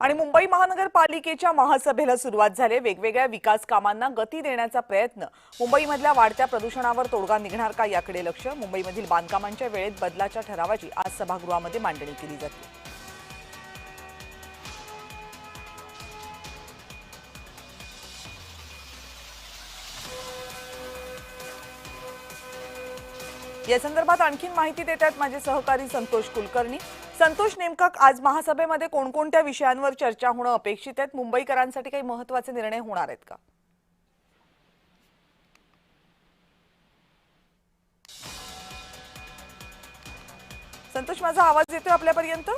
आणि मुंबई महानगरपालिकेच्या महासभेला सुरुवात झाली। वेगवेगळ्या विकास कामांना गती देण्याचा प्रयत्न। मुंबईमधल्या वाढत्या प्रदूषणावर तोडगा निघणार का याकडे लक्ष। मुंबईमधील बांधकामांच्या वेळेत बदलाच्या ठरावाची आज सभागृहामध्ये मांडणी केली जाते। या संदर्भात आणखी माहिती देत आहेत माझे सहकारी संतोष कुलकर्णी। संतोष, नेमका आज महासभेमध्ये कोणकोणत्या विषयांवर चर्चा होणं अपेक्षित आहे? मुंबईकरांसाठी काही महत्त्वाचे निर्णय होणार आहेत का? संतोष, माझा आवाज येतोय आपल्यापर्यंत?